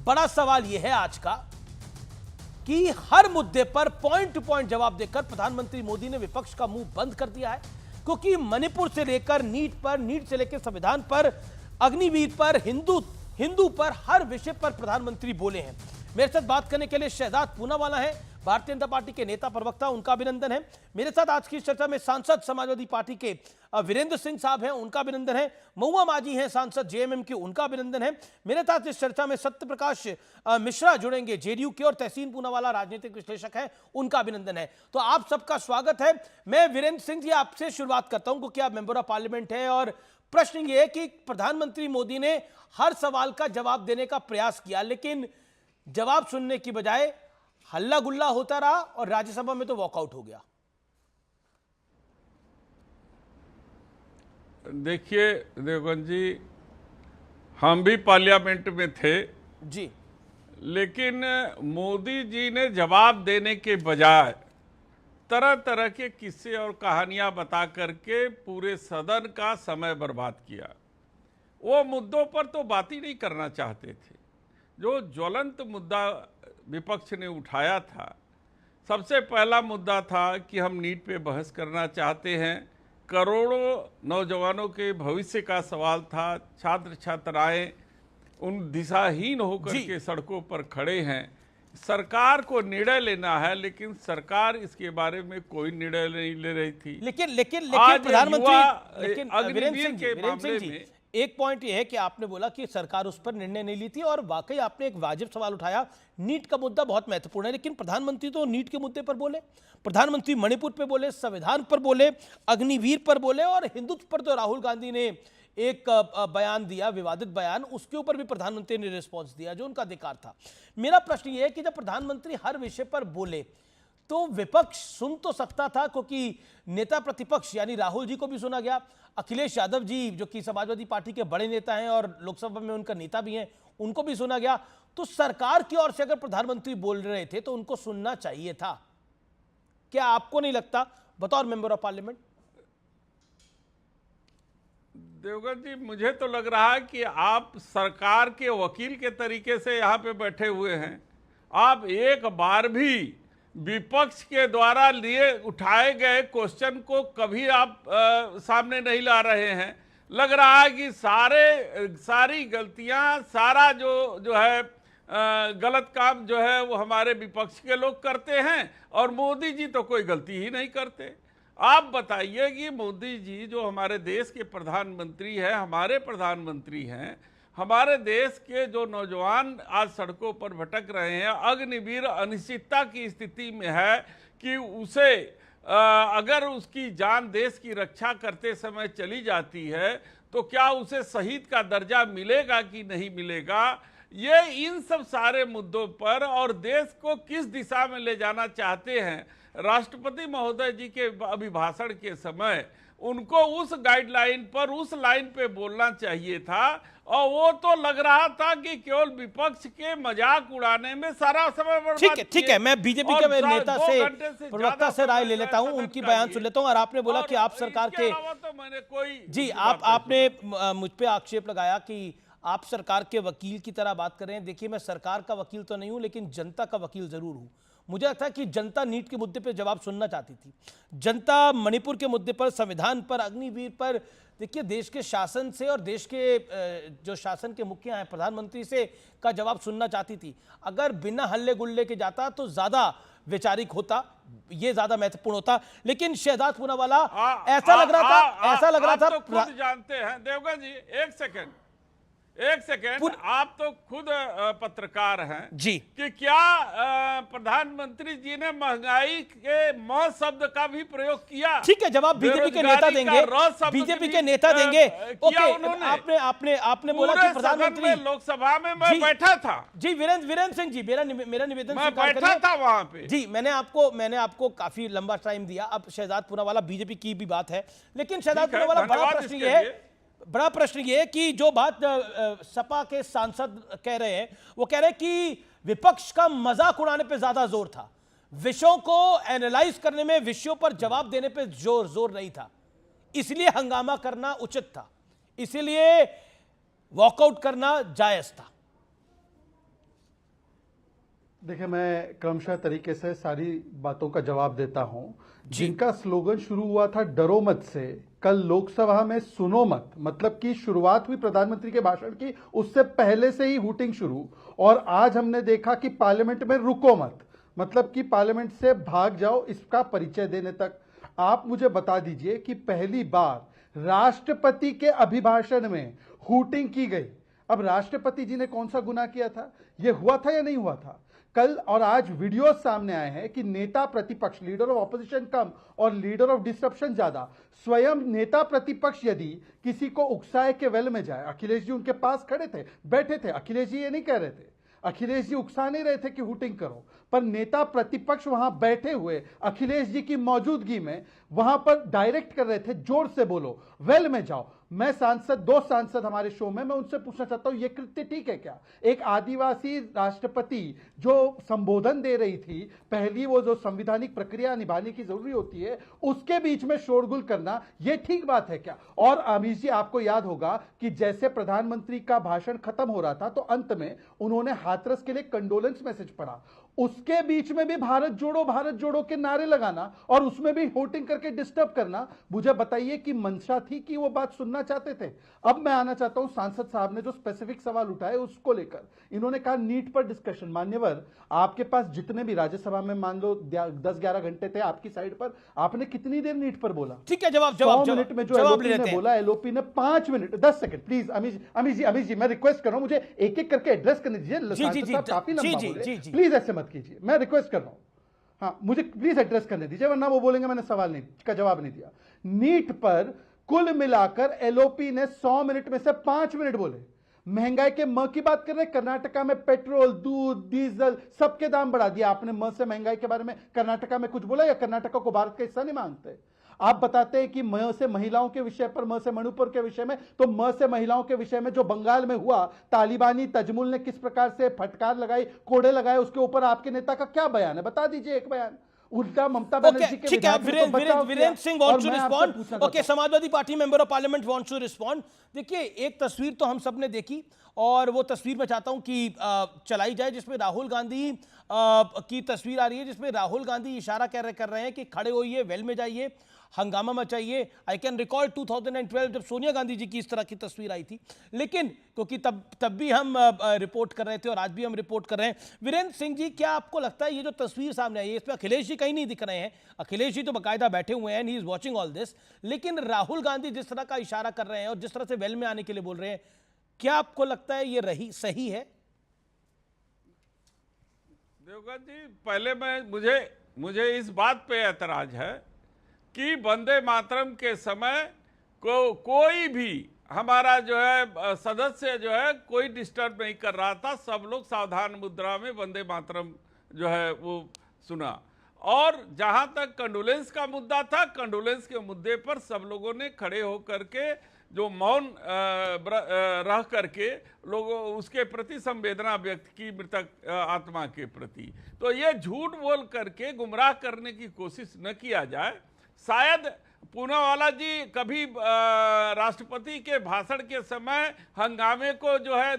बड़ा सवाल यह है आज का कि हर मुद्दे पर पॉइंट टू पॉइंट जवाब देकर प्रधानमंत्री मोदी ने विपक्ष का मुंह बंद कर दिया है, क्योंकि मणिपुर से लेकर नीट से लेकर संविधान पर, अग्निवीर पर, हिंदू पर, हर विषय पर प्रधानमंत्री बोले हैं। मेरे साथ बात करने के लिए शहजाद पूनावाला है, भारतीय जनता पार्टी के नेता प्रवक्ता, उनका अभिनंदन है। मेरे साथ आज की चर्चा में सांसद समाजवादी पार्टी के वीरेंद्र सिंह साहब हैं, उनका अभिनंदन है। महुआ माझी हैं सांसद जेएमएम के, उनका अभिनंदन है। मेरे साथ इस चर्चा में सत्यप्रकाश मिश्रा जुड़ेंगे जेडीयू के, और तहसीन पूनावाला राजनीतिक विश्लेषक है, उनका अभिनंदन है। तो आप सबका स्वागत है। मैं वीरेंद्र सिंह जी आपसे शुरुआत करता हूं, क्योंकि आप मेंबर ऑफ पार्लियामेंट है, और प्रश्न यह है कि प्रधानमंत्री मोदी ने हर सवाल का जवाब देने का प्रयास किया, लेकिन जवाब सुनने की बजाय हल्ला गुल्ला होता रहा और राज्यसभा में तो वॉकआउट हो गया। देखिए देवगन जी, हम भी पार्लियामेंट में थे जी, लेकिन मोदी जी ने जवाब देने के बजाय तरह तरह के किस्से और कहानियां बता करके पूरे सदन का समय बर्बाद किया। वो मुद्दों पर तो बात ही नहीं करना चाहते थे। जो ज्वलंत मुद्दा विपक्ष ने उठाया था, सबसे पहला मुद्दा था कि हम नीट पे बहस करना चाहते हैं। करोड़ों नौजवानों के भविष्य का सवाल था। छात्र छात्राएं उन दिशाहीन होकर के सड़कों पर खड़े हैं। सरकार को निर्णय लेना है, लेकिन सरकार इसके बारे में कोई निर्णय नहीं ले रही थी। लेकिन प्रधानमंत्री, लेकिन वीरेंद्र सिंह जी, एक पॉइंट यह है कि आपने बोला कि सरकार उस पर निर्णय नहीं ली थी, और वाकई आपने एक वाजिब सवाल उठाया। नीट का मुद्दा बहुत महत्वपूर्ण है, लेकिन प्रधानमंत्री तो नीट के मुद्दे पर बोले, प्रधानमंत्री मणिपुर पर बोले, संविधान पर बोले, अग्निवीर पर बोले, और हिंदुत्व पर तो राहुल गांधी ने एक बयान दिया, विवादित बयान, उसके ऊपर भी प्रधानमंत्री ने रिस्पॉन्स दिया, जो उनका अधिकार था। मेरा प्रश्न यह है कि जब प्रधानमंत्री हर विषय पर बोले तो विपक्ष सुन तो सकता था, क्योंकि नेता प्रतिपक्ष यानी राहुल जी को भी सुना गया, अखिलेश यादव जी जो कि समाजवादी पार्टी के बड़े नेता हैं और लोकसभा में उनका नेता भी हैं, उनको भी सुना गया। तो सरकार की ओर से अगर प्रधानमंत्री बोल रहे थे तो उनको सुनना चाहिए था। क्या आपको नहीं लगता बतौर मेंबर ऑफ पार्लियामेंट? देवगन जी, मुझे तो लग रहा है कि आप सरकार के वकील के तरीके से यहाँ पे बैठे हुए हैं। आप एक बार भी विपक्ष के द्वारा लिए उठाए गए क्वेश्चन को कभी आप सामने नहीं ला रहे हैं। लग रहा है कि सारी गलतियां, सारा जो है गलत काम जो है वो हमारे विपक्ष के लोग करते हैं, और मोदी जी तो कोई गलती ही नहीं करते। आप बताइए कि मोदी जी जो हमारे देश के प्रधानमंत्री हैं, हमारे प्रधानमंत्री हैं, हमारे देश के जो नौजवान आज सड़कों पर भटक रहे हैं, अग्निवीर अनिश्चितता की स्थिति में है कि उसे अगर उसकी जान देश की रक्षा करते समय चली जाती है तो क्या उसे शहीद का दर्जा मिलेगा कि नहीं मिलेगा। ये इन सब सारे मुद्दों पर, और देश को किस दिशा में ले जाना चाहते हैं, राष्ट्रपति महोदय जी के अभिभाषण के समय उनको उस गाइडलाइन पर, उस लाइन पे बोलना चाहिए था, और वो तो लग रहा था कि केवल विपक्ष के मजाक उड़ाने में सारा समय बर्बाद। ठीक है, मैं बीजेपी के नेता से, प्रवक्ता से राय ले लेता हूं, उनकी बयान सुन लेता हूं। और आपने बोला कि आप सरकार के, तो मैंने कोई जी, आपने मुझ पे आक्षेप लगाया कि आप सरकार के वकील की तरह बात कर रहे हैं। देखिए, मैं सरकार का वकील तो नहीं हूं, लेकिन जनता का वकील जरूर हूं। मुझे लगता है कि जनता नीट के मुद्दे पर जवाब सुनना चाहती थी। जनता मणिपुर के मुद्दे पर, संविधान पर, अग्निवीर पर, देखिए देश के शासन से और देश के जो शासन के मुखिया हैं, प्रधानमंत्री से का जवाब सुनना चाहती थी। अगर बिना हल्ले गुल्ले के जाता तो ज्यादा वैचारिक होता, ये ज्यादा महत्वपूर्ण होता। लेकिन शहजाद पूनावाला, ऐसा लग रहा था तो खुद जानते हैं देवगन जी, एक सेकंड, आप तो खुद पत्रकार हैं जी, कि क्या प्रधानमंत्री जी ने महंगाई के म शब्द का भी प्रयोग किया? ठीक है, जवाब बीजेपी के नेता देंगे, बीजेपी के नेता देंगे। ओके, आपने बोला कि प्रधानमंत्री, लोकसभा में मैं बैठा था। जी, वीरेंद्र सिंह जी, मेरा निवेदन मैं बैठा था वहां पे। जी, मैंने आपको काफी लंबा टाइम दिया। अब शहजाद पूनावाला, बीजेपी की भी बात है, लेकिन शहजाद पूनावाला, बड़ा प्रश्न ये है कि जो बात सपा के सांसद कह रहे हैं, वो कह रहे हैं कि विपक्ष का मजाक उड़ाने पे ज्यादा जोर था, विषयों को एनालाइज करने में, विषयों पर जवाब देने पे जोर नहीं था, इसलिए हंगामा करना उचित था, इसलिए वॉकआउट करना जायज था। देखिए, मैं क्रमशः तरीके से सारी बातों का जवाब देता हूं। जिनका स्लोगन शुरू हुआ था डरो मत से, कल लोकसभा में सुनो मत, मतलब कि शुरुआत हुई प्रधानमंत्री के भाषण की, उससे पहले से ही हूटिंग शुरू। और आज हमने देखा कि पार्लियामेंट में रुको मत, मतलब कि पार्लियामेंट से भाग जाओ, इसका परिचय देने तक। आप मुझे बता दीजिए कि पहली बार राष्ट्रपति के अभिभाषण में हूटिंग की गई। अब राष्ट्रपति जी ने कौन सा गुनाह किया था? यह हुआ था या नहीं हुआ था? कल और आज वीडियो सामने आए हैं कि नेता प्रतिपक्ष, लीडर ऑफ ऑपोजिशन कम और लीडर ऑफ डिसरप्शन ज्यादा, स्वयं नेता प्रतिपक्ष यदि किसी को उकसाए के वेल में जाए, अखिलेश जी उनके पास खड़े थे, बैठे थे, अखिलेश जी ये नहीं कह रहे थे, अखिलेश जी उकसा नहीं रहे थे कि हूटिंग करो, पर नेता प्रतिपक्ष वहां बैठे हुए अखिलेश जी की मौजूदगी में वहां पर डायरेक्ट कर रहे थे, जोर से बोलो, वेल में जाओ। मैं सांसद, दो सांसद हमारे शो में, मैं उनसे पूछना चाहता हूं, यह कृत्य ठीक है क्या? एक आदिवासी राष्ट्रपति जो संबोधन दे रही थी, पहली वो जो संवैधानिक प्रक्रिया निभाने की जरूरी होती है, उसके बीच में शोरगुल करना, यह ठीक बात है क्या? और अमीश जी, आपको याद होगा कि जैसे प्रधानमंत्री का भाषण खत्म हो रहा था तो अंत में उन्होंने हाथरस के लिए कंडोलेंस मैसेज पढ़ा, उसके बीच में भी भारत जोड़ो के नारे लगाना और उसमें भी होटिंग करके डिस्टर्ब करना। मुझे बताइए कि मंशा थी कि वो बात सुनना चाहते थे? अब मैं आना चाहता हूं सांसद साहब ने जो स्पेसिफिक सवाल उठाए उसको लेकर। इन्होंने कहा नीट पर डिस्कशन। मान्यवर, आपके पास जितने भी राज्यसभा में मान लो 10-11 घंटे थे आपकी साइड पर, आपने कितनी देर नीट पर बोला? ठीक है, जवाब 100 मिनट में जो एलओपी ने बोला, एलओपी ने 5 मिनट 10 सेकंड। प्लीज अमीश जी, मैं रिक्वेस्ट कर रहा हूं, मुझे एक एक करके एड्रेस करने दीजिए। काफी लंबा बोले, प्लीज ऐसे मत कीजिए, मैं रिक्वेस्ट कर रहा हूं। हाँ, मुझे प्लीज एड्रेस करने दीजिए, वरना वो बोलेंगे मैंने सवाल नहीं का जवाब नहीं दिया। नीट पर कुल मिलाकर एलओपी ने 100 मिनट में से 5 मिनट बोले। महंगाई के म की बात कर रहे हैं। कर्नाटका में पेट्रोल, दूध, डीजल सबके दाम बढ़ा दिया। आपने म से महंगाई के बारे में कर्नाटका में कुछ बोला? या कर्नाटका को भारत का हिस्सा नहीं मानते? आप बताते हैं कि म से महिलाओं के विषय पर, म से मणिपुर के विषय में, तो म से महिलाओं के विषय में जो बंगाल में हुआ, तालिबानी तजमुल ने किस प्रकार से फटकार लगाई, कोड़े लगाए, उसके ऊपर आपके नेता का क्या बयान है? बता दीजिए एक बयान। उल्टा ममता बनर्जी के ठीक है, Virendra Singh wants to respond. Okay, Samajwadi Party member of Parliament wants to respond. देखिए, एक तस्वीर तो हम सबने देखी और वो तस्वीर मैं चाहता हूं कि चलाई जाए, जिसमें राहुल गांधी की तस्वीर आ रही है, जिसमें राहुल गांधी इशारा कर रहे हैं कि खड़े होइए, वेल में जाइए, हंगामा मचाइए। आई कैन रिकॉल 2012 जब सोनिया गांधी जी की इस तरह की तस्वीर आई थी, लेकिन क्योंकि तब भी हम रिपोर्ट कर रहे थे और आज भी हम रिपोर्ट कर रहे हैं। वीरेंद्र सिंह जी, क्या आपको लगता है ये जो तस्वीर सामने आई है, इसमें अखिलेश जी कहीं नहीं दिख रहे हैं? अखिलेश जी तो बाकायदा बैठे हुए हैं, he is watching all this, लेकिन राहुल गांधी जिस तरह का इशारा कर रहे हैं और जिस तरह से वेल में आने के लिए बोल रहे हैं, क्या आपको लगता है ये सही है? देवगन जी, पहले मुझे इस बात पे ऐतराज है कि वंदे मातरम के समय कोई भी हमारा जो है सदस्य जो है कोई डिस्टर्ब नहीं कर रहा था। सब लोग सावधान मुद्रा में वंदे मातरम जो है वो सुना। और जहां तक कंडोलेंस का मुद्दा था, कंडोलेंस के मुद्दे पर सब लोगों ने खड़े होकर के जो मौन रह करके लोगों उसके प्रति संवेदना व्यक्त की, मृतक आत्मा के प्रति। तो ये झूठ बोल करके गुमराह करने की कोशिश न किया जाए। शायद पूनावाला जी कभी राष्ट्रपति के भाषण के समय हंगामे को जो है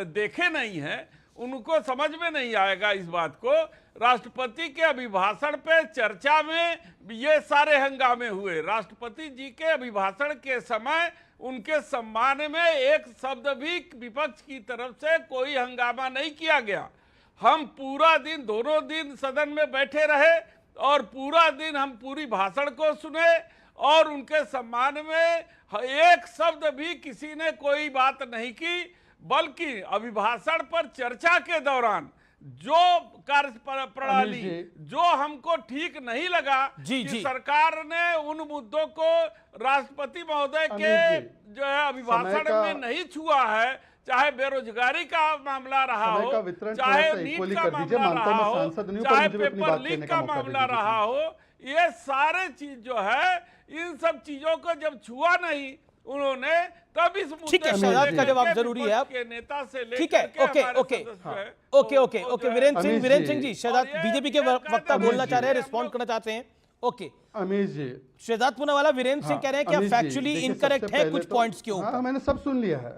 देखे नहीं है, उनको समझ में नहीं आएगा इस बात को। राष्ट्रपति के अभिभाषण पे चर्चा में ये सारे हंगामे हुए। राष्ट्रपति जी के अभिभाषण के समय उनके सम्मान में एक शब्द भी विपक्ष की तरफ से कोई हंगामा नहीं किया गया। हम पूरा दिन, दोनों दिन सदन में बैठे रहे और पूरा दिन हम पूरी भाषण को सुने और उनके सम्मान में एक शब्द भी किसी ने कोई बात नहीं की, बल्कि अभिभाषण पर चर्चा के दौरान जो कार्य प्रणाली जो हमको ठीक नहीं लगा कि सरकार ने उन मुद्दों को राष्ट्रपति महोदय के जो है अभिभाषण में नहीं छुआ है, चाहे बेरोजगारी का मामला रहा हो, चाहे नीट का मामला रहा हो, चाहे पेपर लीक का मामला रहा हो, ये सारे चीज जो है, इन सब चीजों को जब छुआ नहीं उन्होंने, तब इस मुद्दे का जवाब जरूरी है के नेता से लेकर ठीक है। ओके वीरेंद्र सिंह जी, शहजाद बीजेपी के वक्ता बोलना चाह रहे हैं, रिस्पॉन्ड करना चाहते हैं। ओके अमीश जी, शहजाद पूनावाला, वीरेंद्र सिंह कह रहे हैं कि फैक्चुअली इनकरेक्ट है कुछ पॉइंट्स के ऊपर। मैंने सब सुन लिया है।